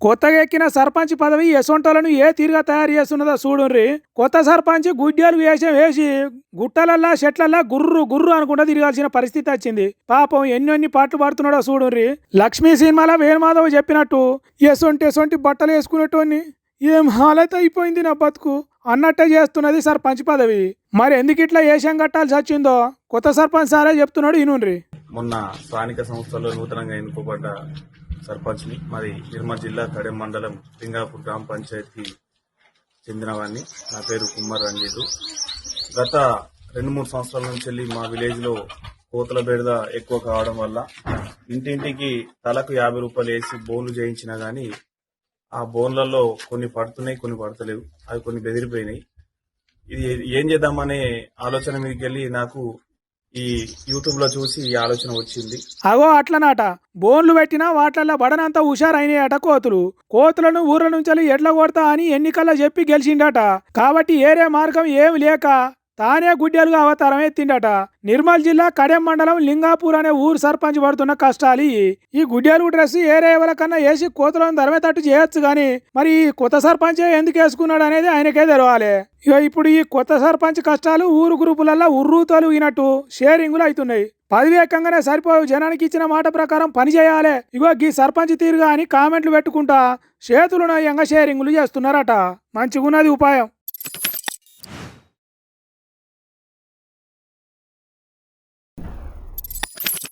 కొత్తగా ఎక్కిన సర్పంచ్ పదవి ఎసొంటోలను ఏ తీరుగా తయారు చేస్తున్నదో చూడుండ్రి. కొత్త సర్పంచ్ గుడ్డేలు వేషం వేసి గుట్టలల్లా చెట్లల్లా గుర్రు గుర్రు అనుకుంటా తిరగాల్సిన పరిస్థితి వచ్చింది. పాపం ఎన్నెన్ని పాటలు పాడుతున్నాడో చూడుండ్రి. లక్ష్మీ సినిమాలో వేణుమాధవ్ చెప్పినట్టు ఎసొంటి బట్టలు వేసుకునేటోని ఏం హాలైతే అయిపోయింది నా బతుకు అన్నట్టే చేస్తున్నది సర్పంచ్ పదవి. మరి ఎందుకు ఇట్లా ఏషం కట్టాల్సి వచ్చిందో కొత్త సర్పంచ్ సారే చెప్తున్నాడు. ఇనుండ్రి. మొన్న స్థానిక సంస్థల్లో నూతనంగా ఎన్నుకోబడ్డ సర్పంచ్ ని మరి నిర్మల్ జిల్లా కడెం మండలం లింగాపూర్ గ్రామ పంచాయతీకి చెందినవాడిని. నా పేరు కుమ్మర్ రంజిత్. గత 2-3 సంవత్సరాల నుంచి మా విలేజ్ లో కోతుల బెడద ఎక్కువ కావడం వల్ల ఇంటింటికి తలకు 50 రూపాయలు వేసి బోన్లు చేయించినా గానీ ఆ బోన్లలో కొన్ని పడుతున్నాయి, కొన్ని పడతలేవు. అవి కొన్ని బెదిరిపోయినాయి. ఇది ఏం చేద్దామనే ఆలోచన మీదకి వెళ్ళి నాకు ఈ యూట్యూబ్ లో చూసి ఈ ఆలోచన వచ్చింది. అగో అట్లనాట బోన్లు పెట్టినా వాట్లల్లో బడనంతా హుషారైనాయట కోతులను ఊర్ల నుంచి ఎట్లా కొడతా అని ఎన్నికల్లో చెప్పి గెలిచిండట. కాబట్టి ఏరే మార్గం ఏమి లేక తానే గుడ్డెలుగా అవతారం ఎత్తిండట. నిర్మల్ జిల్లా కడెం మండలం లింగాపూర్ అనే ఊరు సర్పంచ్ పడుతున్న కష్టాలు ఈ గుడ్డెలు డ్రెస్ ఏరే ఎవరికన్నా వేసి కోతులను తరిమేటట్టు చేయొచ్చు గాని మరి ఈ కొత్త సర్పంచ్ ఎందుకు వేసుకున్నాడు అనేది ఆయనకే తెలవాలి. ఇక ఇప్పుడు ఈ కొత్త సర్పంచ్ కష్టాలు ఊరు గ్రూపులలో ఉర్రూతలు ఈనట్టు షేరింగులు అవుతున్నాయి. పదవి ఎక్కంగానే సరిపోవు, జనానికి ఇచ్చిన మాట ప్రకారం పని చేయాలి. ఇగో గీ సర్పంచ్ తీరుగా అని కామెంట్లు పెట్టుకుంటా చేతులు నయంగా షేరింగులు చేస్తున్నారట. మంచిగున్నది ఉపాయం.